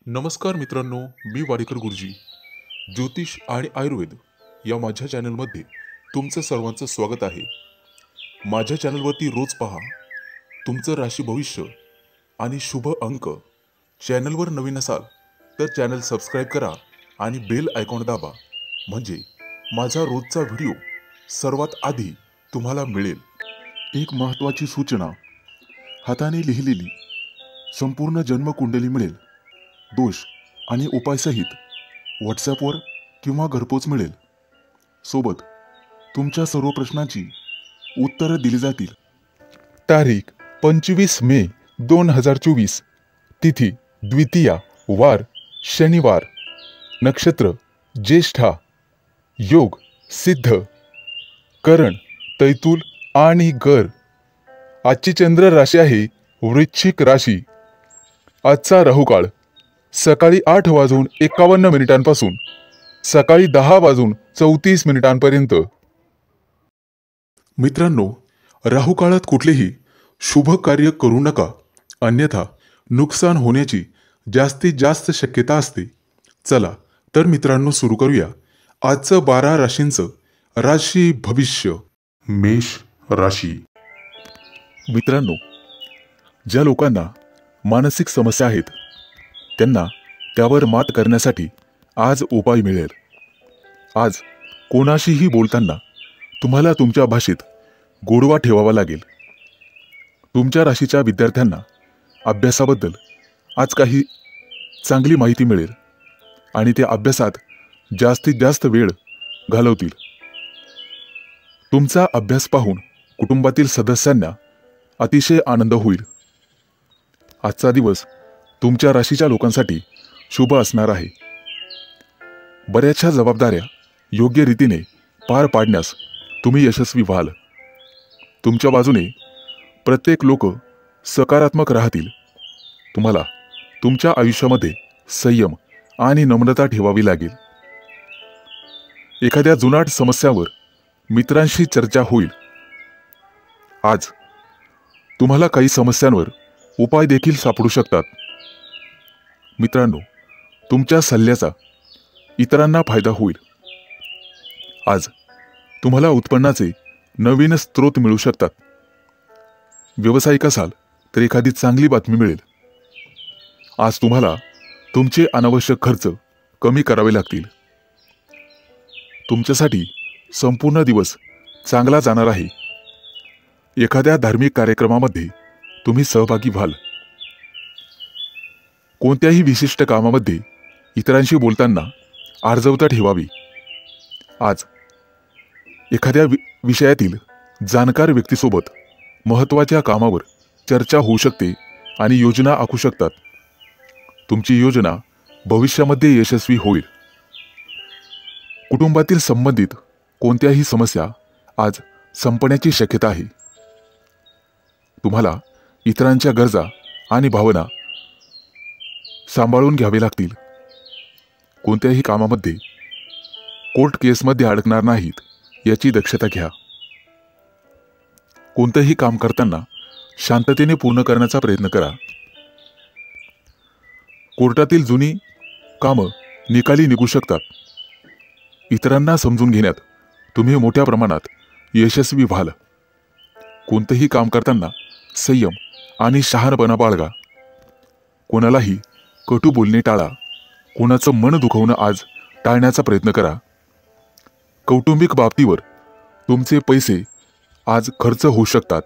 नमस्कार मित्रांनो, मी वाडेकर गुरुजी. ज्योतिष आणि आयुर्वेद या माझ्या चॅनलमध्ये तुमचं सर्वांचं स्वागत आहे. माझ्या चॅनलवरती रोज पहा तुमचं राशी भविष्य आणि शुभ अंक. चॅनलवर नवीन असाल तर चॅनल सबस्क्राईब करा आणि बेल आयकॉन दाबा, म्हणजे माझा रोजचा व्हिडिओ सर्वात आधी तुम्हाला मिळेल. एक महत्त्वाची सूचना: हाताने लिहिलेली संपूर्ण जन्मकुंडली मिळेल. दोष आणि उपायसहित व्हॉट्सॲपवर किंवा घरपोच मिळेल. सोबत तुमच्या सर्व प्रश्नांची उत्तरं दिली जातील. तारीख 25 मे 2024. तिथी द्वितीया, वार शनिवार. नक्षत्र ज्येष्ठा. योग सिद्ध. करण तैतूल आणि गर. आजची चंद्र राशी आहे वृश्चिक राशी. आजचा राहुकाळ सकाळी 8:51 सकाळी 10:34 मित्रांनो, राहुकाळात कुठलेही शुभ कार्य करू नका, अन्यथा नुकसान होण्याची जास्तीत जास्त शक्यता असते. चला तर मित्रांनो, सुरू करूया आजचं 12 राशींचं राशी भविष्य. मेष राशी. मित्रांनो, ज्या लोकांना मानसिक समस्या आहेत त्यांना त्यावर मात करण्यासाठी आज उपाय मिळेल. आज कोणाशीही बोलताना तुम्हाला तुमच्या भाषेत गोडवा ठेवावा लागेल. तुमच्या राशीच्या विद्यार्थ्यांना अभ्यासाबद्दल आज काही चांगली माहिती मिळेल आणि ते अभ्यासात जास्तीत जास्त वेळ घालवतील. तुमचा अभ्यास पाहून कुटुंबातील सदस्यांना अतिशय आनंद होईल. आजचा दिवस तुमच्या राशीच्या लोकांसाठी शुभ असणार आहे. बऱ्याचशा जबाबदाऱ्या योग्य रीतीने पार पाडण्यास तुम्ही यशस्वी व्हाल. तुमच्या बाजूने प्रत्येक लोक सकारात्मक राहतील. तुम्हाला तुमच्या आयुष्यामध्ये संयम आणि नम्रता ठेवावी लागेल. एखाद्या जुनाट समस्यावर मित्रांशी चर्चा होईल. आज तुम्हाला काही समस्यांवर उपाय देखील सापडू शकतात. मित्रांनो, तुमच्या सल्ल्याचा इतरांना फायदा होईल. आज तुम्हाला उत्पन्नाचे नवीन स्रोत मिळू शकतात. व्यावसायिक असाल तर एखादी चांगली बातमी मिळेल. आज तुम्हाला तुमचे अनावश्यक खर्च कमी करावे लागतील. तुमच्यासाठी संपूर्ण दिवस चांगला जाणार आहे. एखाद्या धार्मिक कार्यक्रमामध्ये तुम्ही सहभागी व्हाल. कोणत्याही विशिष्ट कामामध्ये इतरांशी बोलताना आर्जवता ठेवावी. आज एखाद्या विषयातील जाणकार व्यक्तीसोबत महत्त्वाच्या कामावर चर्चा होऊ शकते आणि योजना आखू शकतात. तुमची योजना भविष्यामध्ये यशस्वी होईल. कुटुंबातील संबंधित कोणत्याही समस्या आज संपण्याची शक्यता आहे. तुम्हाला इतरांच्या गरजा आणि भावना सांभाळून घ्यावे लागतील. कोणत्याही कामामध्ये कोर्ट केसमध्ये अडकणार नाहीत याची दक्षता घ्या. कोणतेही काम करताना शांततेने पूर्ण करण्याचा प्रयत्न करा. कोर्टातील जुनी कामं निकाली निघू शकतात. इतरांना समजून घेण्यात तुम्ही मोठ्या प्रमाणात यशस्वी व्हाल. कोणतेही काम करताना संयम आणि शहाणपणा बाळगा. कोणालाही कटू बोलणे टाळा. कोणाचं मन दुखवणं आज टाळण्याचा प्रयत्न करा. कौटुंबिक बाबतीवर तुमचे पैसे आज खर्च होऊ शकतात.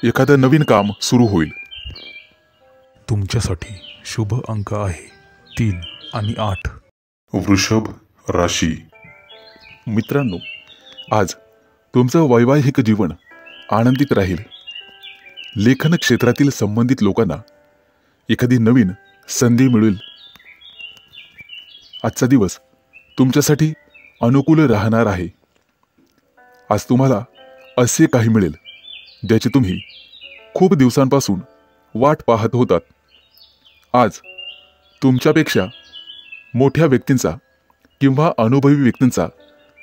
एखादं नवीन काम सुरू होईल. तुमच्यासाठी शुभ अंक आहे 3 आणि 8. वृषभ राशी. मित्रांनो, आज तुमचं वैवाहिक जीवन आनंदित राहील. लेखन क्षेत्रातील संबंधित लोकांना एखादी नवीन संधी मिळेल. आजचा दिवस तुमच्यासाठी अनुकूल राहणार आहे. आज तुम्हाला असे काही मिळेल ज्याची तुम्ही खूप दिवसांपासून वाट पाहत होतात. आज तुमच्यापेक्षा मोठ्या व्यक्तींचा किंवा अनुभवी व्यक्तींचा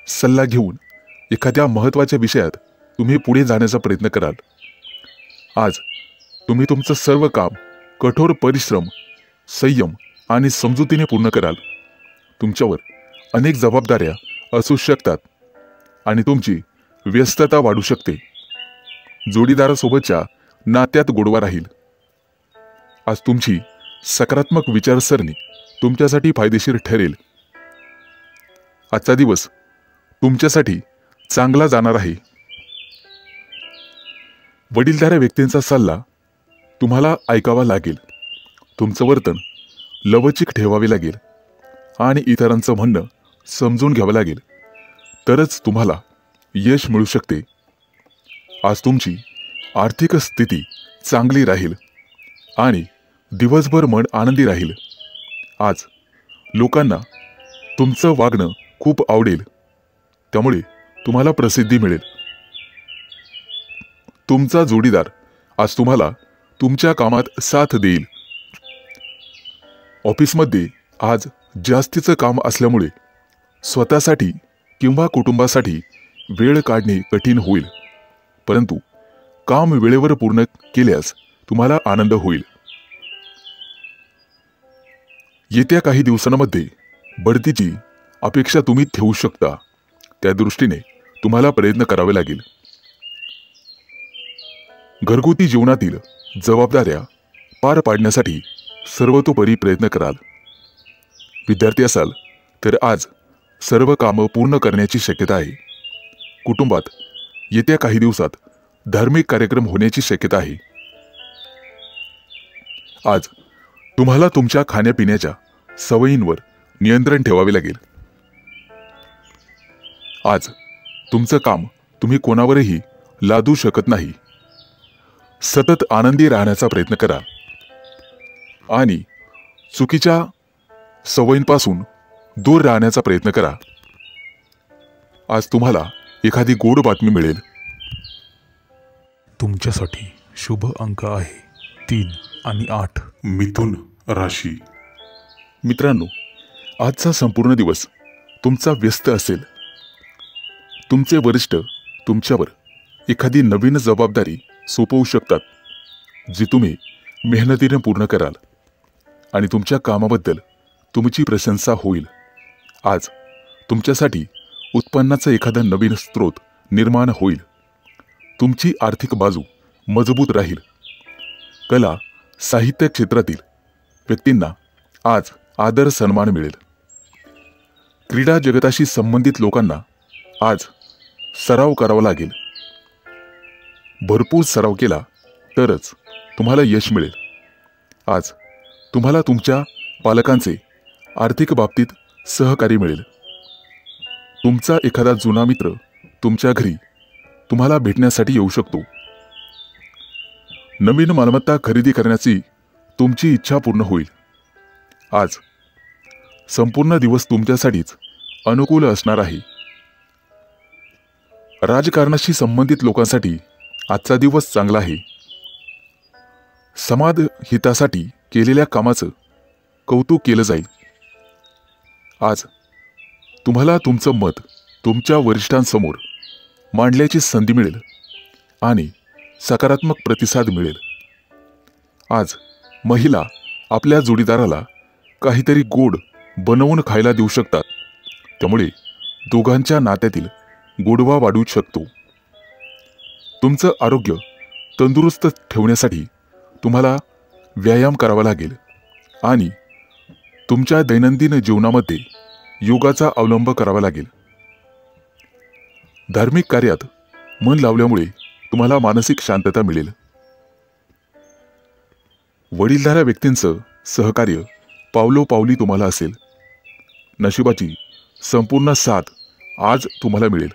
सल्ला घेऊन एखाद्या महत्त्वाच्या विषयात तुम्ही पुढे जाण्याचा प्रयत्न कराल. आज तुम्ही तुमचं सर्व काम कठोर परिश्रम संयम आणि समजुतीने पूर्ण कराल. तुमच्यावर अनेक जबाबदाऱ्या असू शकतात आणि तुमची व्यस्तता वाढू शकते. जोडीदारासोबतच्या नात्यात गोडवा राहील. आज तुमची सकारात्मक विचारसरणी तुमच्यासाठी फायदेशीर ठरेल. आजचा दिवस तुमच्यासाठी चांगला जाणार आहे. वडीलधाऱ्या व्यक्तींचा सल्ला तुम्हाला ऐकावा लागेल. तुमचं वर्तन लवचिक ठेवावे लागेल आणि इतरांचं म्हणणं समजून घ्यावं लागेल, तरच तुम्हाला यश मिळू शकते. आज तुमची आर्थिक स्थिती चांगली राहील आणि दिवसभर मन आनंदी राहील. आज लोकांना तुमचं वागणं खूप आवडेल, त्यामुळे तुम्हाला प्रसिद्धी मिळेल. तुमचा जोडीदार आज तुम्हाला तुमच्या कामात साथ देईल. ऑफिसमध्ये आज जास्तीचं काम असल्यामुळे स्वतःसाठी किंवा कुटुंबासाठी वेळ काढणे कठीण होईल, परंतु काम वेळेवर पूर्ण केल्यास तुम्हाला आनंद होईल. येत्या काही दिवसांमध्ये बढतीची अपेक्षा तुम्ही ठेवू शकता. त्या दृष्टीने तुम्हाला प्रयत्न करावे लागेल. घरगुती जीवनातील जबाबदाऱ्या पार पाडण्यासाठी सर्वतोपरी प्रयत्न कराल. विद्यार्थी असाल तर आज सर्व कामं पूर्ण करण्याची शक्यता आहे. कुटुंबात येत्या काही दिवसात धार्मिक कार्यक्रम होण्याची शक्यता आहे. आज तुम्हाला तुमच्या खाण्यापिण्याच्या सवयींवर नियंत्रण ठेवावे लागेल. आज तुमचं काम तुम्ही कोणावरही लादू शकत नाही. सतत आनंदी राहण्याचा प्रयत्न करा आणि चुकीच्या सवयींपासून दूर राहण्याचा प्रयत्न करा. आज तुम्हाला एखादी गोड बातमी मिळेल. तुमच्यासाठी शुभ अंक आहे 3 आणि 8. मिथुन राशी. मित्रांनो, आजचा संपूर्ण दिवस तुमचा व्यस्त असेल. तुमचे वरिष्ठ तुमच्यावर एखादी नवीन जबाबदारी सोपवू शकतात, जी तुम्ही मेहनतीने पूर्ण कराल आणि तुमच्या कामाबद्दल तुमची प्रशंसा होईल. आज तुमच्यासाठी उत्पन्नाचा एखादा नवीन स्रोत निर्माण होईल. तुमची आर्थिक बाजू मजबूत राहील. कला साहित्य क्षेत्रातील व्यक्तींना आज आदर सन्मान मिळेल. क्रीडा जगताशी संबंधित लोकांना आज सराव करावा लागेल. भरपूर सराव केला तरच तुम्हाला यश मिळेल. आज तुम्हाला तुमच्या पालकांचे आर्थिक बाबतीत सहकार्य मिळेल. तुमचा एखादा जुना मित्र तुमच्या घरी तुम्हाला भेटण्यासाठी येऊ शकतो. नवीन मालमत्ता खरेदी करण्याची तुमची इच्छा पूर्ण होईल. आज संपूर्ण दिवस तुमच्यासाठीच अनुकूल असणार आहे. राजकारणाशी संबंधित लोकांसाठी आजचा दिवस चांगला आहे. समाज हितासाठी केलेल्या कामाचं कौतुक केलं जाईल. आज तुम्हाला तुमचं मत तुमच्या वरिष्ठांसमोर मांडण्याची संधी मिळेल आणि सकारात्मक प्रतिसाद मिळेल. आज महिला आपल्या जोडीदाराला काहीतरी गोड बनवून खायला देऊ शकतात, त्यामुळे दोघांच्या नात्यातील गोडवा वाढू शकतो. तुमचं आरोग्य तंदुरुस्त ठेवण्यासाठी तुम्हाला व्यायाम करावा लागेल आणि तुमच्या दैनंदिन जीवनामध्ये योगाचा अवलंब करावा लागेल. धार्मिक कार्यात मन लावल्यामुळे तुम्हाला मानसिक शांतता मिळेल. वडीलधाऱ्या व्यक्तींचं सहकार्य पावलोपावली तुम्हाला असेल. नशिबाची संपूर्ण साथ आज तुम्हाला मिळेल.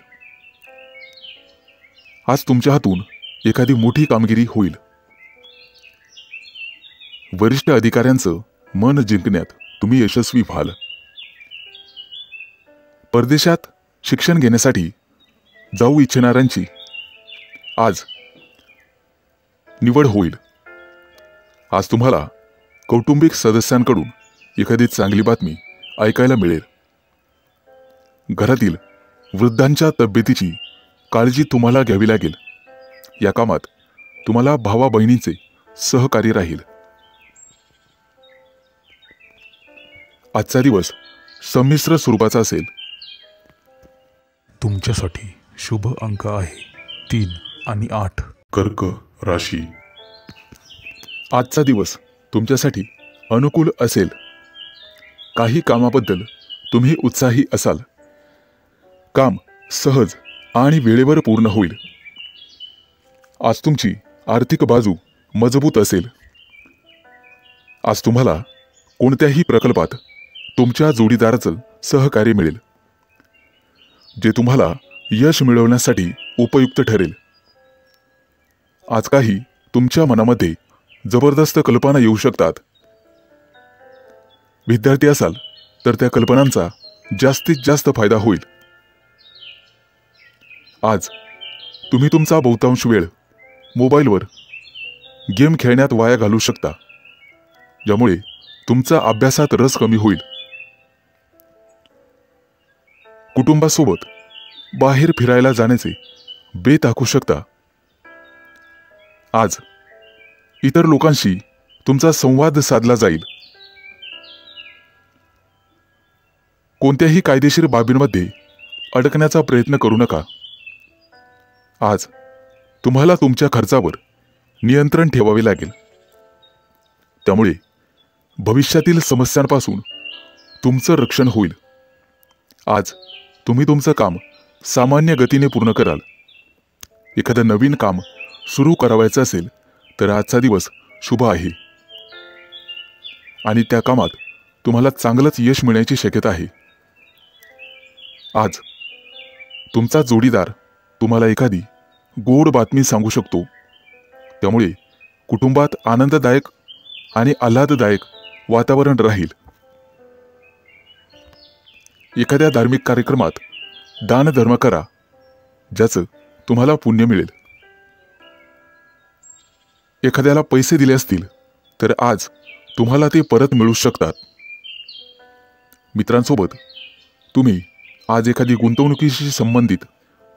आज तुमच्या हातून एखादी मोठी कामगिरी होईल. वरिष्ठ अधिकाऱ्यांचं मन जिंकण्यात तुम्ही यशस्वी व्हाल. परदेशात शिक्षण घेण्यासाठी जाऊ इच्छिणाऱ्यांची आज निवड होईल. आज तुम्हाला कौटुंबिक सदस्यांकडून एखादी चांगली बातमी ऐकायला मिळेल. घरातील वृद्धांच्या तब्येतीची काळजी तुम्हाला घ्यावी लागेल. या कामात तुम्हाला भावा बहिणीचे सहकार्य राहील. आजचा दिवस संमिश्र स्वरूपाचा असेल. तुमच्यासाठी शुभ अंक आहे 3 आणि 8. कर्क राशी. आजचा दिवस तुमच्यासाठी अनुकूल असेल. काही कामाबद्दल तुम्ही उत्साही असाल. काम सहज आणि वेळेवर पूर्ण होईल. आज तुमची आर्थिक बाजू मजबूत असेल. आज तुम्हाला कोणत्याही प्रकल्पात तुमच्या जोडीदाराचं सहकार्य मिळेल, जे तुम्हाला यश मिळवण्यासाठी उपयुक्त ठरेल. आज काही तुमच्या मनामध्ये जबरदस्त कल्पना येऊ शकतात. विद्यार्थी असाल तर त्या कल्पनांचा जास्तीत जास्त फायदा होईल. आज तुम्ही तुमचा बहुतांश वेळ मोबाईलवर गेम खेळण्यात वाया घालवू शकता, ज्यामुळे तुमचा अभ्यासात रस कमी होईल. कुटुंबासोबत बाहेर फिरायला जाण्याचे बेत आखू शकता. आज इतर लोकांशी तुमचा संवाद साधला जाईल. कोणत्याही कायदेशीर बाबींमध्ये अडकण्याचा प्रयत्न करू नका. आज तुम्हाला तुमच्या खर्चावर नियंत्रण ठेवावे लागेल. त्यामुळे भविष्यातील समस्यांपासून तुमचं रक्षण होईल. आज तुम्ही तुमचं काम सामान्य गतीने पूर्ण कराल. एखादं नवीन काम सुरू करावायचं असेल तर आजचा दिवस शुभ आहे आणि त्या कामात तुम्हाला चांगलंच यश मिळण्याची शक्यता आहे. आज तुमचा जोडीदार तुम्हाला एखादी गोड बातमी सांगू शकतो. त्यामुळे कुटुंबात आनंददायक आणि आल्हाददायक वातावरण राहील. एखाद्या धार्मिक कार्यक्रमात दानधर्म करा, ज्याचं तुम्हाला पुण्य मिळेल. एखाद्याला पैसे दिले असतील तर आज तुम्हाला ते परत मिळू शकतात. मित्रांसोबत तुम्ही आज एखादी गुंतवणुकीशी संबंधित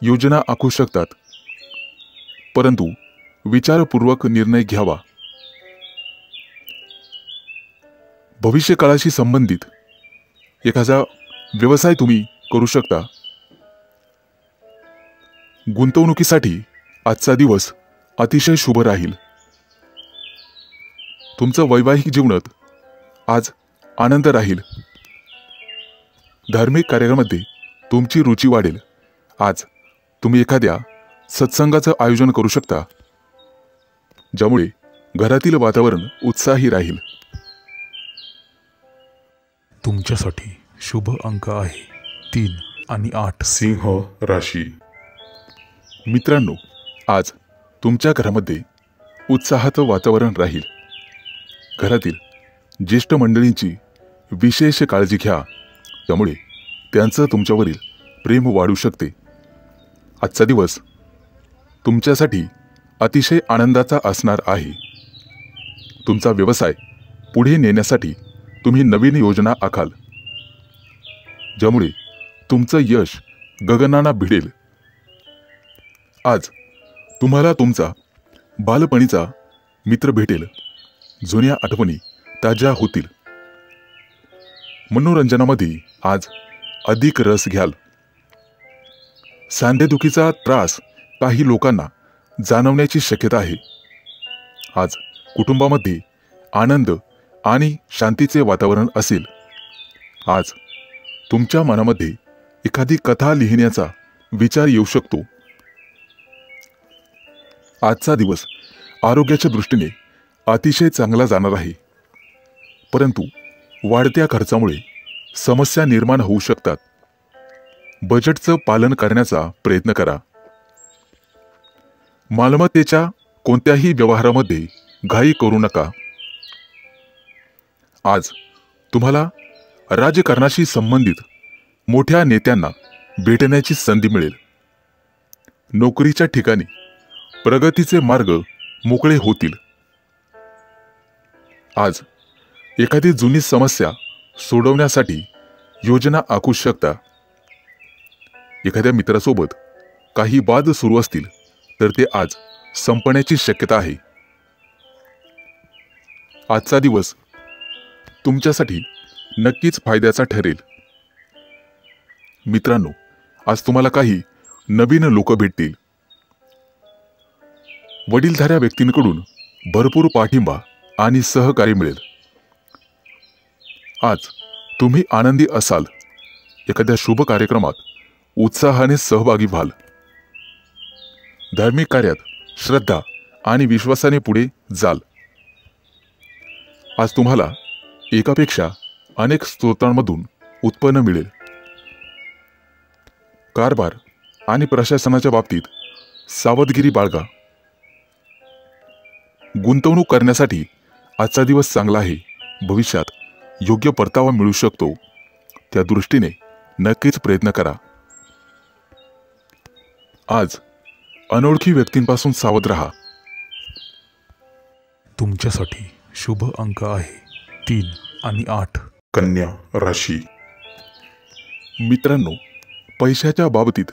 योजना आखू शकतात, परंतु विचारपूर्वक निर्णय घ्यावा. भविष्यकाळाशी संबंधित एखादा व्यवसाय तुम्ही करू शकता. गुंतवणुकीसाठी आजचा दिवस अतिशय शुभ राहील. तुमचं वैवाहिक जीवनात आज आनंद राहील. धार्मिक कार्यामध्ये तुमची रुची वाढेल. आज तुम्ही एखाद्या सत्संगाचं आयोजन करू शकता, ज्यामुळे घरातील वातावरण उत्साही राहील. तुमच्यासाठी शुभ अंक आहे 3 आणि 8. सिंह राशी. मित्रांनो, आज तुमच्या घरामध्ये उत्साहाचं वातावरण राहील. घरातील ज्येष्ठ मंडळींची विशेष काळजी घ्या, त्यामुळे त्यांचं तुमच्यावरील प्रेम वाढू शकते. आजचा दिवस तुमच्यासाठी अतिशय आनंदाचा असणार आहे. तुमचा व्यवसाय पुढे नेण्यासाठी तुम्ही नवीन योजना आखाल, ज्यामुळे तुमचं यश गगनाला भिडेल. आज तुम्हाला तुमचा बालपणीचा मित्र भेटेल. जुन्या आठवणी ताज्या होतील. मनोरंजनामध्ये आज अधिक रस घ्याल. सांधेदुखीचा त्रास काही लोकांना जाणवण्याची शक्यता आहे. आज कुटुंबामध्ये आनंद आणि शांतीचे वातावरण असेल. आज तुमच्या मनामध्ये एखादी कथा लिहिण्याचा विचार येऊ शकतो. आजचा दिवस आरोग्याच्या दृष्टीने अतिशय चांगला जाणार आहे, परंतु वाढत्या खर्चामुळे समस्या निर्माण होऊ शकतात. बजेटचं पालन करण्याचा प्रयत्न करा. मालमत्तेच्या कोणत्याही व्यवहारामध्ये घाई करू नका. आज तुम्हाला राजकारणाशी संबंधित मोठ्या नेत्यांना भेटण्याची संधी मिळेल. नोकरीच्या ठिकाणी प्रगतीचे मार्ग मोकळे होतील. आज एखादी जुनी समस्या सोडवण्यासाठी योजना आखू शकता. एखाद्या मित्रासोबत काही वाद सुरू असतील तर ते आज संपण्याची शक्यता आहे. आजचा दिवस तुमच्यासाठी नक्कीच फायद्याचा ठरेल. मित्रांनो, आज तुम्हाला काही नवीन लोक भेटतील. वडीलधाऱ्या व्यक्तींकडून भरपूर पाठिंबा आणि सहकार्य मिळेल. आज तुम्ही आनंदी असाल. एखाद्या शुभ कार्यक्रमात उत्साहाने सहभागी व्हाल. धार्मिक कार्यात श्रद्धा आणि विश्वासाने पुढे जाल. आज तुम्हाला एकापेक्षा अनेक स्रोतांमधून उत्पन्न मिळेल. कारभार आणि प्रशासनाच्या बाबतीत सावधगिरी बाळगा. गुंतवणूक करण्यासाठी आजचा दिवस चांगला आहे. भविष्यात योग्य परतावा मिळू शकतो. त्या दृष्टीने नक्कीच प्रयत्न करा. आज अनोळखी व्यक्तींपासून सावध राहा. तुमच्यासाठी शुभ अंक आहे 3 आणि 8. कन्या राशी. मित्रांनो, पैशाच्या बाबतीत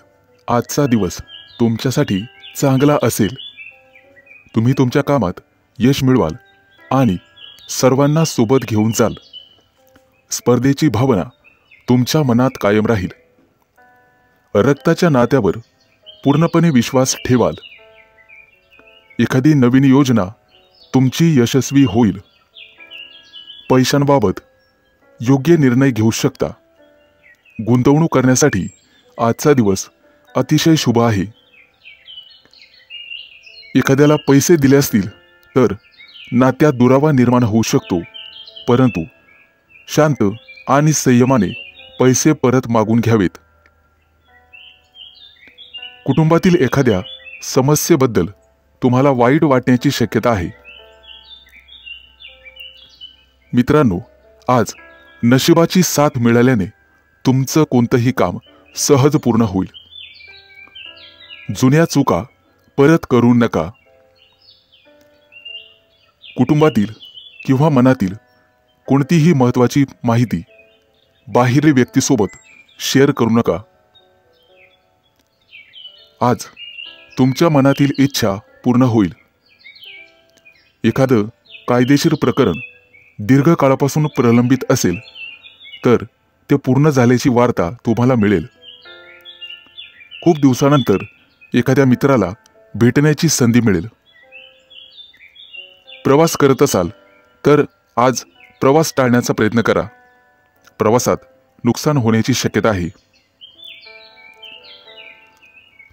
आजचा दिवस तुमच्यासाठी चांगला असेल. तुम्ही तुमच्या कामात यश मिळवाल आणि सर्वांना सोबत घेऊन जाल. स्पर्धेची भावना तुमच्या मनात कायम राहील. रक्ताच्या नात्यावर पूर्णपणे विश्वास ठेवाल. एखादी नवीन योजना तुमची यशस्वी होईल. पैशांबाबत योग्य निर्णय घेऊ शकता. गुंतवणूक करण्यासाठी आजचा दिवस अतिशय शुभ आहे. एखाद्याला पैसे दिले असतील तर नात्यात दुरावा निर्माण होऊ शकतो, परंतु शांत आणि संयमाने पैसे परत मागून घ्यावेत. कुटुंबातील एखाद्या समस्येबद्दल तुम्हाला वाईट वाटण्याची शक्यता आहे. मित्रांनो, आज नशिबाची साथ मिळाल्याने तुमचं कोणतंही काम सहज पूर्ण होईल. जुन्या चुका परत करू नका. कुटुंबातील किंवा मनातील कोणतीही महत्त्वाची माहिती बाहेरील व्यक्तीसोबत शेअर करू नका. आज तुमच्या मनातील इच्छा पूर्ण होईल. एखादं कायदेशीर प्रकरण दीर्घकाळापासून प्रलंबित असेल तर ते पूर्ण झाल्याची वार्ता तुम्हाला मिळेल. खूप दिवसानंतर एखाद्या मित्राला भेटण्याची संधी मिळेल. प्रवास करत असाल तर आज प्रवास टाळण्याचा प्रयत्न करा. प्रवासात नुकसान होण्याची शक्यता आहे.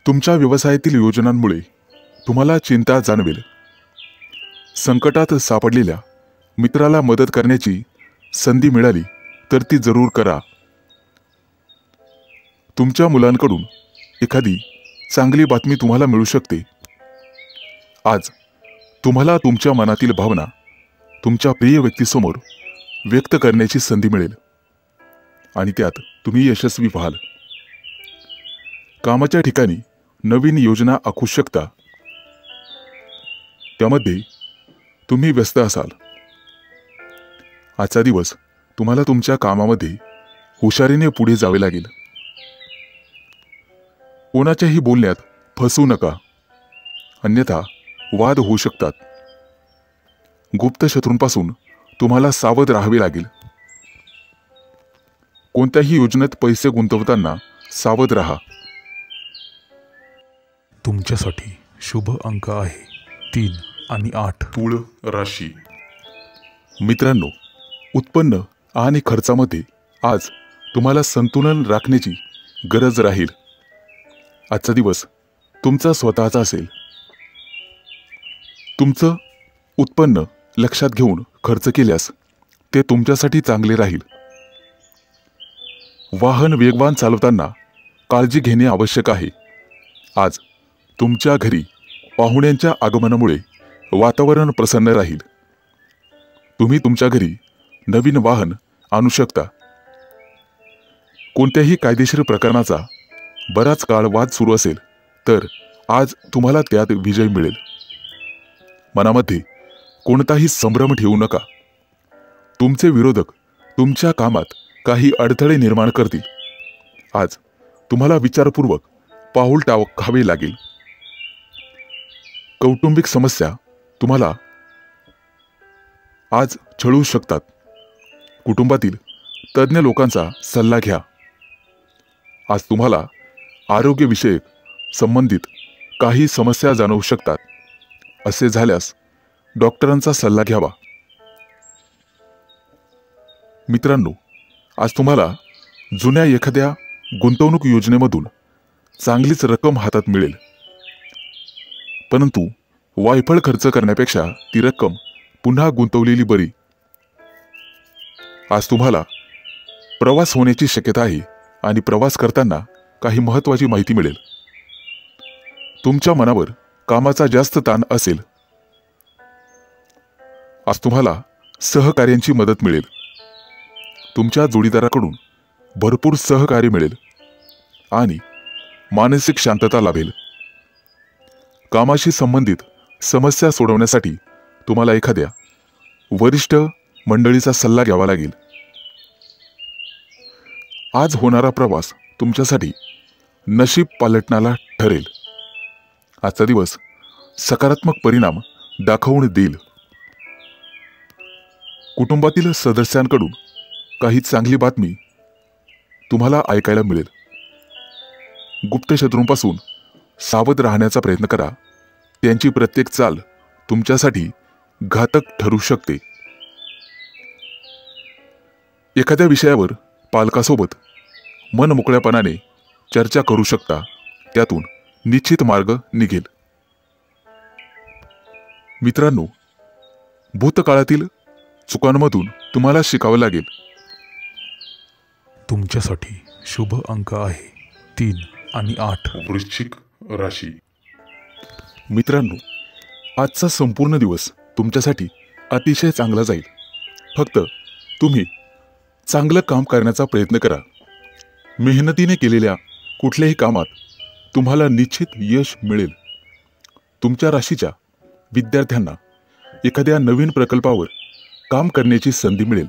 तुमच्या व्यवसायातील योजनांमुळे तुम्हाला चिंता जाणवेल. संकटात सापडलेल्या मित्राला मदत करण्याची संधी मिळाली तर ती जरूर करा. तुमच्या मुलांकडून एखादी चांगली बातमी तुम्हाला मिळू शकते. आज तुम्हाला तुमच्या मनातील भावना तुमच्या प्रिय व्यक्तीसमोर व्यक्त करण्याची संधी मिळेल आणि त्यात तुम्ही यशस्वी व्हाल. कामाच्या ठिकाणी नवीन योजना आखू शकता. त्यामध्ये तुम्ही व्यस्त असाल. आजचा दिवस तुम्हाला तुमच्या कामामध्ये हुशारीने पुढे जावे लागेल. कोणाच्याही बोलण्यात फसू नका, अन्यथा वाद होऊ शकतात. गुप्त शत्रूंपासून तुम्हाला सावध राहावे लागेल. कोणत्याही योजनेत पैसे गुंतवताना सावध राहा. तुमच्यासाठी शुभ अंक आहे 3 आणि 8. तुळ राशी. मित्रांनो, उत्पन्न आणि खर्चामध्ये आज तुम्हाला संतुलन राखण्याची गरज राहील. आजचा दिवस तुमचा स्वतःचा असेल. तुमचं उत्पन्न लक्षात घेऊन खर्च केल्यास ते तुमच्यासाठी चांगले राहील. वाहन वेगवान चालवताना काळजी घेणे आवश्यक आहे. आज तुमच्या घरी पाहुण्यांच्या आगमनामुळे वातावरण प्रसन्न राहील. तुम्ही तुमच्या घरी नवीन वाहन आणू शकता. कोणत्याही कायदेशीर प्रकरणाचा बराच काळ वाद सुरू असेल तर आज तुम्हाला त्यात विजय मिळेल. मनामध्ये कोणताही संभ्रम ठेवू नका. तुमचे विरोधक तुमच्या कामात काही अडथळे निर्माण करतील. आज तुम्हाला विचारपूर्वक पाऊल टाकावे लागेल. कौटुंबिक समस्या तुम्हाला आज छळू शकतात. कुटुंबातील तज्ज्ञ लोकांचा सल्ला घ्या. आज तुम्हाला आरोग्यविषयक संबंधित काही समस्या जाणवू शकतात. असे झाल्यास डॉक्टरांचा सल्ला घ्यावा. मित्रांनो, आज तुम्हाला जुन्या एखाद्या गुंतवणूक योजनेमधून चांगलीच रक्कम हातात मिळेल. परंतु वायफळ खर्च करण्यापेक्षा ती रक्कम पुन्हा गुंतवलेली बरी. आज तुम्हाला प्रवास होण्याची शक्यता आहे आणि प्रवास करताना काही महत्त्वाची माहिती मिळेल. तुमच्या मनावर कामाचा जास्त ताण असेल. आज तुम्हाला सहकार्यांची मदत मिळेल. तुमच्या जोडीदाराकडून भरपूर सहकार्य मिळेल आणि मानसिक शांतता लाभेल. कामाशी संबंधित समस्या सोडवण्यासाठी तुम्हाला एखाद्या वरिष्ठ मंडळीचा सल्ला घ्यावा लागेल. आज होणारा प्रवास तुमच्यासाठी नशीब पालटणारा ठरेल. आजचा दिवस सकारात्मक परिणाम दाखवून देईल. कुटुंबातील सदस्यांकडून काही चांगली बातमी तुम्हाला ऐकायला मिळेल. गुप्त शत्रूंपासून सावध राहण्याचा प्रयत्न करा. त्यांची प्रत्येक चाल तुमच्यासाठी घातक ठरू शकते. एखाद्या विषयावर पालकासोबत मन मोकळ्यापणाने चर्चा करू शकता. त्यातून निश्चित मार्ग निघेल. मित्रांनो, भूतकाळातील चुकांमधून तुम्हाला शिकावं लागेल. तुमच्यासाठी शुभ अंक आहे 3 आणि 8. वृश्चिक राशी. मित्रांनो, आजचा संपूर्ण दिवस तुमच्यासाठी अतिशय चांगला जाईल. फक्त तुम्ही चांगलं काम करण्याचा प्रयत्न करा. मेहनतीने केलेल्या कुठल्याही कामात तुम्हाला निश्चित यश मिळेल. तुमच्या राशीच्या विद्यार्थ्यांना एखाद्या नवीन प्रकल्पावर काम करण्याची संधी मिळेल.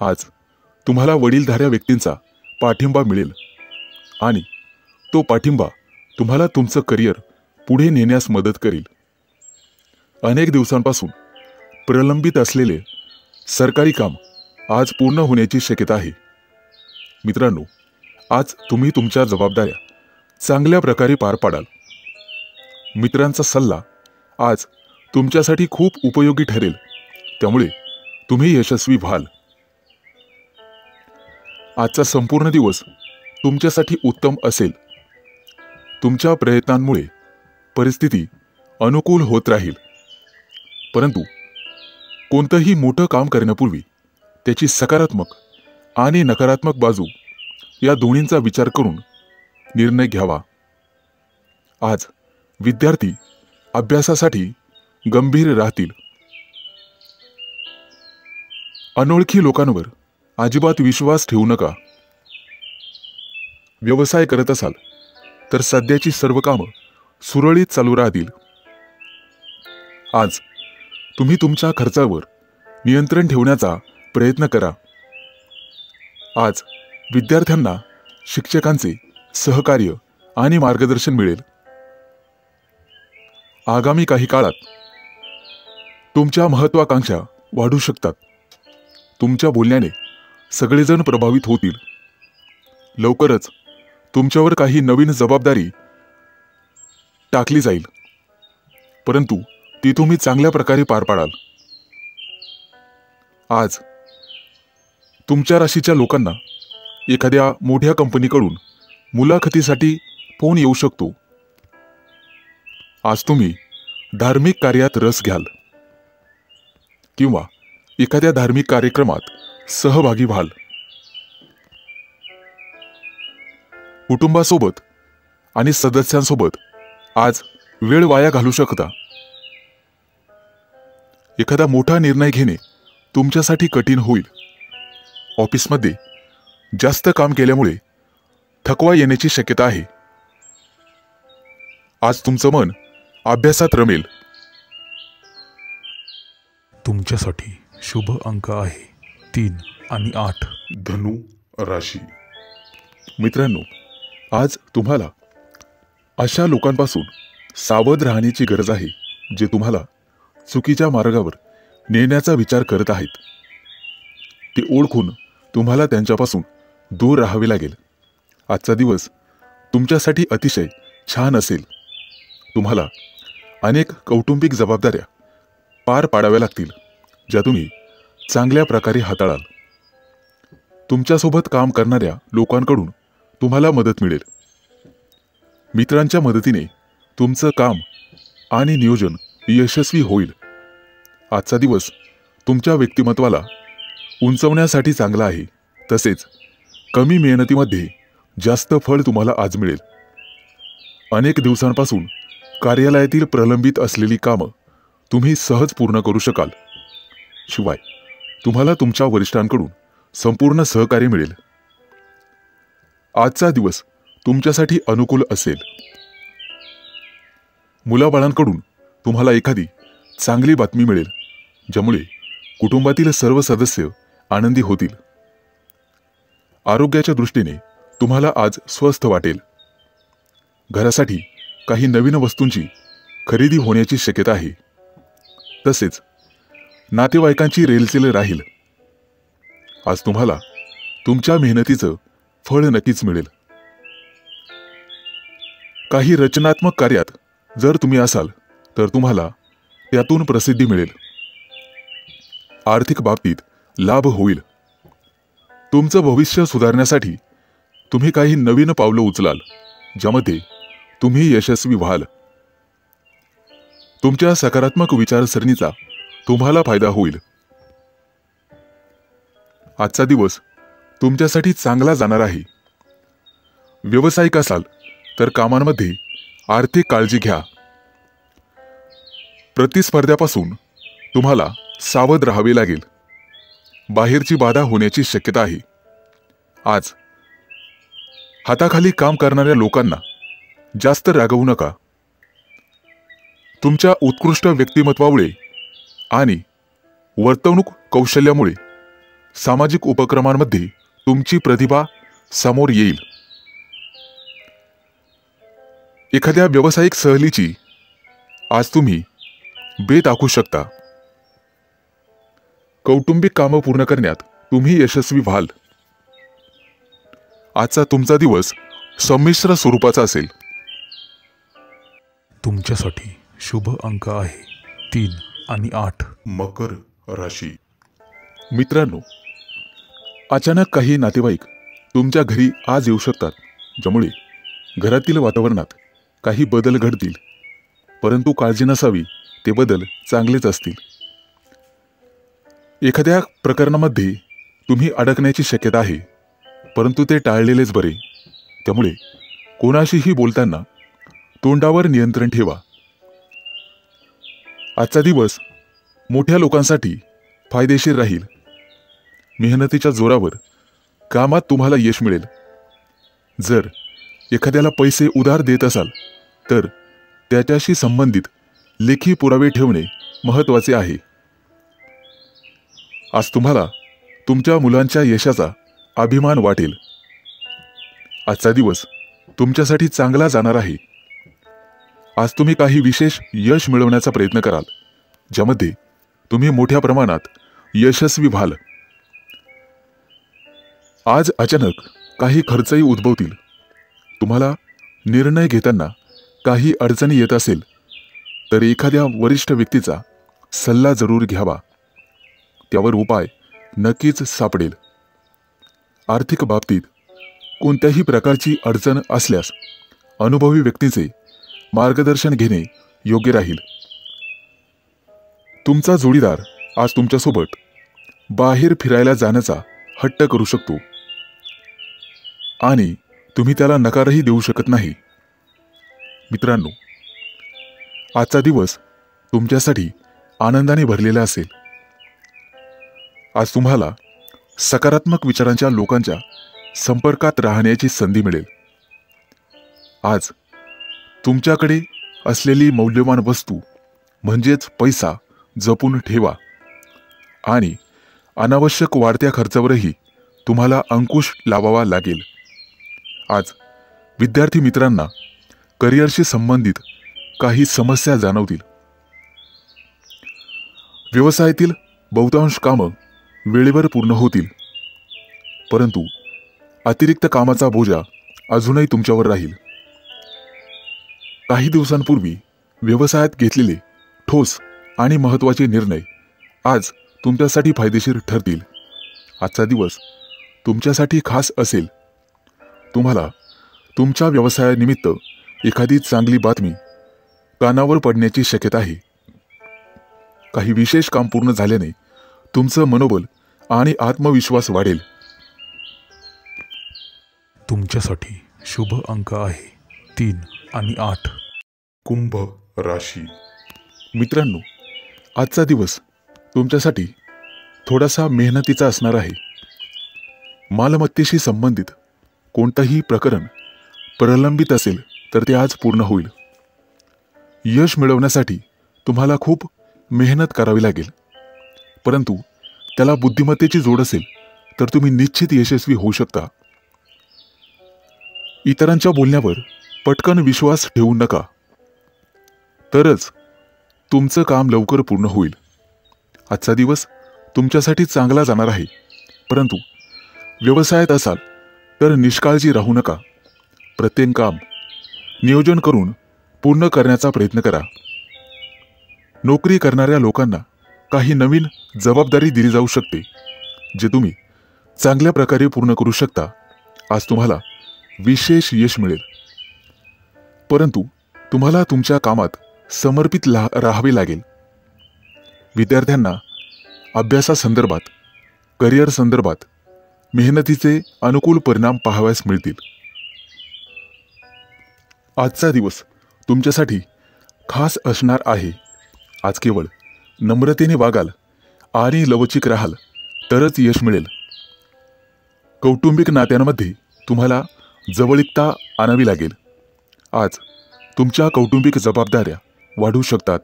आज तुम्हाला वडीलधाऱ्या व्यक्तींचा पाठिंबा मिळेल आणि तो पाठिंबा तुम्हाला तुमचं करिअर पुढे नेण्यास मदत करेल. अनेक दिवसांपासून प्रलंबित असलेले सरकारी काम आज पूर्ण होण्याची शक्यता आहे. मित्रांनो, आज तुम्ही तुमच्या जबाबदाऱ्या चांगल्या प्रकारे पार पाडाल. मित्रांचा सल्ला आज तुमच्यासाठी खूप उपयोगी ठरेल. त्यामुळे तुम्ही यशस्वी व्हाल. आजचा संपूर्ण दिवस तुमच्यासाठी उत्तम असेल. तुमच्या प्रयत्नांमुळे परिस्थिती अनुकूल होत राहील. परंतु कोणतंही मोठं काम करण्यापूर्वी त्याची सकारात्मक आणि नकारात्मक बाजू या दोन्हींचा विचार करून निर्णय घ्यावा. आज विद्यार्थी अभ्यासासाठी गंभीर राहतील. अनोळखी लोकांवर अजिबात विश्वास ठेवू नका. व्यवसाय करत असाल तर सध्याची सर्व कामं सुरळीत चालू राहतील. आज तुम्ही तुमच्या खर्चावर नियंत्रण ठेवण्याचा प्रयत्न करा. आज विद्यार्थ्यांना शिक्षकांचे सहकार्य आणि मार्गदर्शन मिळेल. आगामी काही काळात तुमच्या महत्त्वाकांक्षा वाढू शकतात. तुमच्या बोलण्याने सगळेजण प्रभावित होतील. लवकरच तुमच्यावर काही नवीन जबाबदारी टाकली जाईल, परंतु ती तुम्ही चांगल्या प्रकारे पार पाडाल. आज तुमच्या राशीच्या लोकांना एखाद्या मोठ्या कंपनीकडून मुलाखतीसाठी फोन येऊ शकतो. आज तुम्ही धार्मिक कार्यात रस घ्याल किंवा एखाद्या धार्मिक कार्यक्रमात सहभागी व्हाल. कुटुंबासोबत आणि सदस्यांसोबत आज वेळ वाया घालू शकता. एखादा मोठा निर्णय घेणे तुमच्यासाठी कठीण होईल. ऑफिसमध्ये जास्त काम केल्यामुळे थकवा येण्याची शक्यता आहे. आज तुमचं मन अभ्यासात रमेल. तुमच्यासाठी शुभ अंक आहे 3 आणि 8. धनु राशी. मित्रांनो, आज तुम्हाला अशा लोकांपासून सावध राहण्याची गरज आहे जे तुम्हाला चुकीच्या मार्गावर नेण्याचा विचार करत आहेत. ते ओळखून तुम्हाला त्यांच्यापासून दूर राहावे लागेल. आजचा दिवस तुमच्यासाठी अतिशय छान असेल. तुम्हाला अनेक कौटुंबिक जबाबदाऱ्या पार पाडाव्या लागतील, ज्या तुम्ही चांगल्या प्रकारे हाताळाल. तुमच्यासोबत काम करणाऱ्या लोकांकडून तुम्हाला मदत मिळेल. मित्रांच्या मदतीने तुमचं काम आणि नियोजन यशस्वी होईल. आजचा दिवस तुमच्या व्यक्तिमत्वाला उंचवण्यासाठी चांगला आहे. तसेच कमी मेहनतीमध्ये जास्त फळ तुम्हाला आज मिळेल. अनेक दिवसांपासून कार्यालयातील प्रलंबित असलेली कामं तुम्ही सहज पूर्ण करू शकाल. शिवाय तुम्हाला तुमच्या वरिष्ठांकडून संपूर्ण सहकार्य मिळेल. आजचा दिवस तुमच्यासाठी अनुकूल असेल. मुलाबाळांकडून तुम्हाला एखादी चांगली बातमी मिळेल, ज्यामुळे कुटुंबातील सर्व सदस्य आनंदी होतील. आरोग्याच्या दृष्टीने तुम्हाला आज स्वस्थ वाटेल. घरासाठी काही नवीन वस्तूंची खरेदी होण्याची शक्यता आहे. तसेच नातेवाईकांची रेलचेल राहील. आज तुम्हाला तुमच्या मेहनतीचं फळ नक्कीच मिळेल. काही रचनात्मक कार्यात जर तुम्ही असाल तर तुम्हाला त्यातून प्रसिद्धी मिळेल. आर्थिक बाबतीत लाभ होईल. तुमचं भविष्य सुधारण्यासाठी तुम्ही काही नवीन पावलं उचलाल, ज्यामध्ये तुम्ही यशस्वी व्हाल. तुमच्या सकारात्मक विचारसरणीचा तुम्हाला फायदा होईल. आजचा दिवस तुमच्यासाठी चांगला जाणार आहे. व्यावसायिक असाल तर कामांमध्ये आर्थिक काळजी घ्या. प्रतिस्पर्ध्यापासून तुम्हाला सावध राहावे लागेल. बाहेरची बाधा होण्याची शक्यता आहे. आज हाताखाली काम करणाऱ्या लोकांना जास्त रागवू नका. तुमच्या उत्कृष्ट व्यक्तिमत्वामुळे आणि वर्तवणूक कौशल्यामुळे सामाजिक उपक्रमांमध्ये तुमची प्रतिभा समोर येईल. एखाद्या व्यावसायिक सहलीची आज तुम्ही बेत आखू शकता. कौटुंबिक कामं पूर्ण करण्यात तुम्ही यशस्वी व्हाल. आजचा तुमचा दिवस संमिश्र स्वरूपाचा असेल. तुमच्यासाठी शुभ अंक आहे 3 आणि 8. मकर राशी. मित्रांनो, अचानक काही नातेवाईक तुमच्या घरी आज येऊ शकतात, ज्यामुळे घरातील वातावरणात काही बदल घडतील. परंतु काळजी नसावी, ते बदल चांगलेच असतील. एखाद्या प्रकरणामध्ये तुम्ही अडकण्याची शक्यता आहे, परंतु ते टाळलेलेच बरे. त्यामुळे कोणाशीही बोलताना तोंडावर नियंत्रण ठेवा. आजचा दिवस मोठ्या लोकांसाठी फायदेशीर राहील. मेहनतीच्या जोरावर कामात तुम्हाला यश मिळेल. जर एखाद्याला पैसे उधार देत असाल तर त्याच्याशी संबंधित लेखी पुरावे ठेवणे महत्त्वाचे आहे. आज तुम्हाला तुमच्या मुलांच्या यशाचा अभिमान वाटेल. आजचा दिवस तुमच्यासाठी चांगला जाणार आहे. आज तुम्ही काही विशेष यश मिळवण्याचा प्रयत्न कराल, ज्यामध्ये तुम्ही मोठ्या प्रमाणात यशस्वी व्हाल. आज अचानक काही खर्चही उद्भवतील. तुम्हाला निर्णय घेताना काही अडचणी येत असेल तर एखाद्या वरिष्ठ व्यक्तीचा सल्ला जरूर घ्यावा. त्यावर उपाय नक्कीच सापडेल. आर्थिक बाबतीत कोणत्याही प्रकारची अडचण असल्यास अनुभवी व्यक्तीचे मार्गदर्शन घेणे योग्य राहील. तुमचा जोडीदार आज तुमच्यासोबत बाहेर फिरायला जाण्याचा हट्ट करू शकतो आणि तुम्ही त्याला नकारही देऊ शकत नाही. मित्रांनो, आजचा दिवस तुमच्यासाठी आनंदाने भरलेला असेल. आज तुम्हाला सकारात्मक विचारांच्या लोकांच्या संपर्कात राहण्याची संधी मिळेल. आज तुमच्याकडे असलेली मौल्यवान वस्तू म्हणजेच पैसा जपून ठेवा आणि अनावश्यक वाढत्या खर्चावरही तुम्हाला अंकुश लावावा लागेल. आज विद्यार्थी मित्रांना करिअरशी संबंधित काही समस्या जाणवतील. व्यवसायातील बहुतांश कामं वेळेवर पूर्ण होतील. परंतु अतिरिक्त कामाचा बोजा अजूनही तुमच्यावर राहील. काही दिवसांपूर्वी व्यवसायात घेतलेले ठोस आणि महत्त्वाचे निर्णय आज तुमच्यासाठी फायदेशीर ठरतील. आजचा दिवस तुमच्यासाठी खास असेल. तुम्हाला तुमच्या व्यवसायानिमित्त एखादी चांगली बातमी कानावर पडण्याची शक्यता आहे. काही विशेष काम पूर्ण झाल्याने तुमचं मनोबल आणि आत्मविश्वास वाढेल. तुमच्यासाठी शुभ अंक आहे 3 आणि 8. कुंभ राशी. मित्रांनो, आजचा दिवस तुमच्यासाठी थोडासा मेहनतीचा असणार आहे. मालमत्तेशी संबंधित कोणतंही प्रकरण प्रलंबित असेल तर ते आज पूर्ण होईल. यश मिळवण्यासाठी तुम्हाला खूप मेहनत करावी लागेल, परंतु त्याला बुद्धिमत्तेची जोड असेल तर तुम्ही निश्चित यशस्वी होऊ शकता. इतरांच्या बोलण्यावर पटकन विश्वास ठेवू नका, तरच तुमचं काम लवकर पूर्ण होईल. आजचा दिवस तुमच्यासाठी चांगला जाणार आहे, परंतु व्यवसायात असाल तर निष्काळजी राहू नका. प्रत्येक काम नियोजन करून पूर्ण करण्याचा प्रयत्न करा. नोकरी करणाऱ्या लोकांना काही नवीन जबाबदारी दिली जाऊ शकते, जे तुम्ही चांगल्या प्रकारे पूर्ण करू शकता. आज तुम्हाला विशेष यश मिळेल, परंतु तुम्हाला तुमच्या कामात समर्पित राहावे लागेल. विद्यार्थ्यांना अभ्यासासंदर्भात, करिअर संदर्भात मेहनतीचे अनुकूल परिणाम पाहावयास मिळतील. आजचा दिवस तुमच्यासाठी खास असणार आहे. आज केवळ नम्रतेने वागाल आणि लवचिक राहाल तरच यश मिळेल. कौटुंबिक नात्यांमध्ये तुम्हाला जवळीकता आणावी लागेल. आज तुमच्या कौटुंबिक जबाबदाऱ्या वाढू शकतात.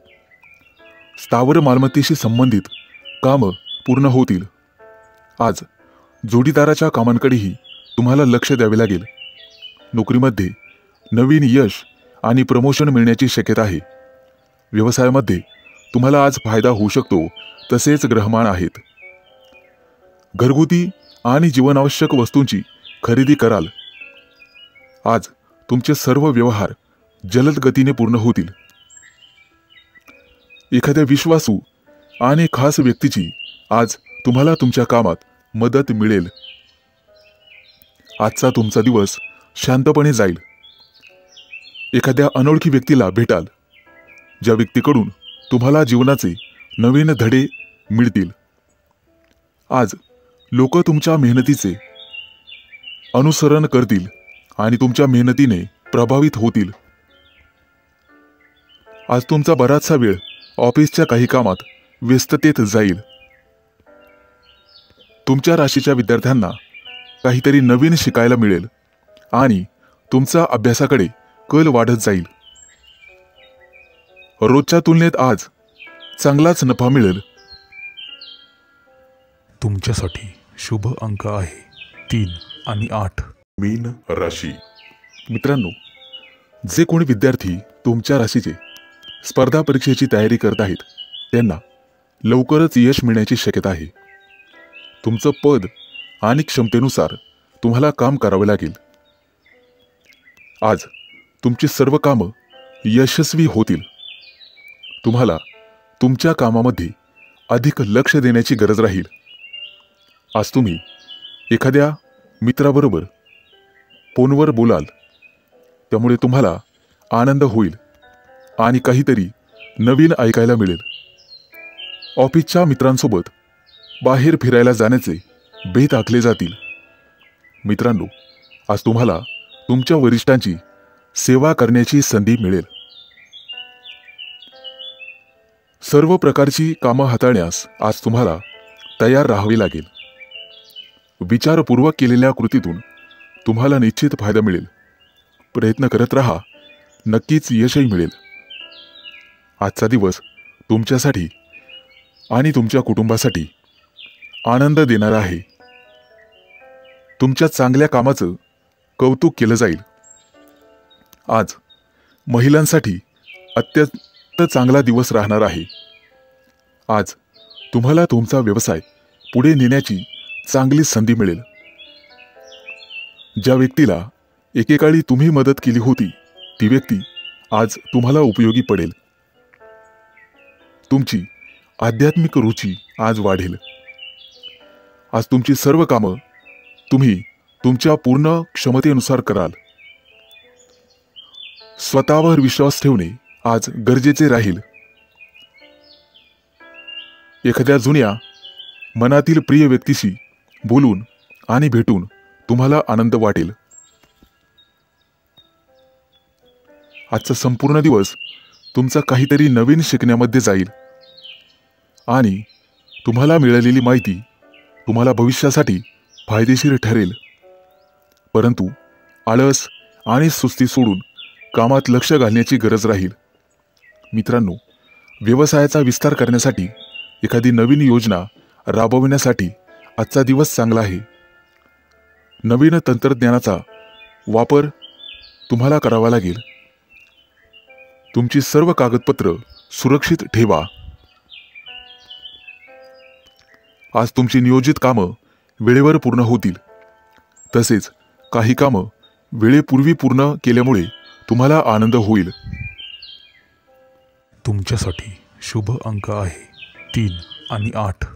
स्थावर मालमत्तेशी संबंधित कामं पूर्ण होतील. आज जोडीदाराच्या कामांकडेही तुम्हाला लक्ष द्यावे लागेल. नोकरीमध्ये नवीन यश आणि प्रमोशन मिळण्याची शक्यता आहे. व्यवसायामध्ये तुम्हाला आज फायदा होऊ शकतो. तसेच ग्रहमान आहेत. घरगुती आणि जीवनावश्यक वस्तूंची खरेदी कराल. आज तुमचे सर्व व्यवहार जलद गतीने पूर्ण होतील. एखाद्या विश्वासू आणि खास व्यक्तीची आज तुम्हाला तुमच्या कामात मदत मिळेल. आजचा तुमचा दिवस शांतपणे जाईल. एखाद्या अनोळखी व्यक्तीला भेटाल, ज्या व्यक्तीकडून तुम्हाला जीवनाचे नवीन धडे मिळतील. आज लोक तुमच्या मेहनतीचे अनुसरण करतील आणि तुमच्या मेहनतीने प्रभावित होतील. आज तुमचा बराचसा वेळ ऑफिसच्या काही कामात व्यस्ततेत जाईल. तुमच्या राशीच्या विद्यार्थ्यांना काहीतरी नवीन शिकायला मिळेल आणि तुमचा अभ्यासाकडे कल वाढत जाईल. रोजच्या तुलनेत आज चांगलाच नफा मिळेल. तुमच्यासाठी शुभ अंक आहे 3 आणि 8. मीन राशी. मित्रांनो, जे कोणी विद्यार्थी तुमच्या राशीचे स्पर्धा परीक्षेची तयारी करत आहेत त्यांना लवकरच यश मिळण्याची शक्यता आहे. तुमचं पद आणि क्षमतेनुसार तुम्हाला काम करावे लागेल. आज तुमची सर्व कामं यशस्वी होतील. तुम्हाला तुमच्या कामामध्ये अधिक लक्ष देण्याची गरज राहील. आज तुम्ही एखाद्या मित्राबरोबर फोनवर बोलाल, त्यामुळे तुम्हाला आनंद होईल आणि काहीतरी नवीन ऐकायला मिळेल. ऑफिसच्या मित्रांसोबत बाहेर फिरायला जाण्याचे बेत आखले जातील. मित्रांनो, आज तुम्हाला तुमच्या वरिष्ठांची सेवा करण्याची संधी मिळेल. सर्व प्रकारची कामं हाताळण्यास आज तुम्हाला तयार राहावे लागेल. विचारपूर्वक केलेल्या कृतीतून तुम्हाला निश्चित फायदा मिळेल. प्रयत्न करत राहा, नक्कीच यशही मिळेल. आजचा दिवस तुमच्यासाठी आणि तुमच्या कुटुंबासाठी आनंद देणारा आहे. तुमच्या चांगल्या कामाचं कौतुक केलं जाईल. आज महिलांसाठी अत्यंत चांगला दिवस राहणार आहे. आज तुम्हाला तुमचा व्यवसाय पुढे नेण्याची चांगली संधी मिळेल. ज्या व्यक्तीला एकेकाळी तुम्ही मदत केली होती ती व्यक्ती आज तुम्हाला उपयोगी पडेल. तुमची आध्यात्मिक रुची आज वाढेल. आज तुमची सर्व कामं तुम्ही तुमच्या पूर्ण क्षमतेनुसार कराल. स्वतःवर विश्वास ठेवणे आज गरजेचे राहील. एखाद्या जुन्या मनातील प्रिय व्यक्तीशी बोलून आणि भेटून तुम्हाला आनंद वाटेल. आजचा संपूर्ण दिवस तुमचा काहीतरी नवीन शिकण्यामध्ये जाईल आणि तुम्हाला मिळालेली माहिती तुम्हाला भविष्यासाठी फायदेशीर ठरेल. परंतु आळस आणि सुस्ती सोडून कामात लक्ष घालण्याची गरज राहील. मित्रांनो, व्यवसायाचा विस्तार करण्यासाठी एखादी नवीन योजना राबविण्यासाठी आजचा दिवस चांगला आहे. नवीन तंत्रज्ञानाचा वापर तुम्हाला करावा लागेल. तुमची सर्व कागदपत्र सुरक्षित ठेवा. आज तुमची नियोजित कामं वेळेवर पूर्ण होतील. तसेच काही कामं वेळेपूर्वी पूर्ण केल्यामुळे तुम्हाला आनंद होईल. तुमच्यासाठी शुभ अंक आहे 3 आणि 8.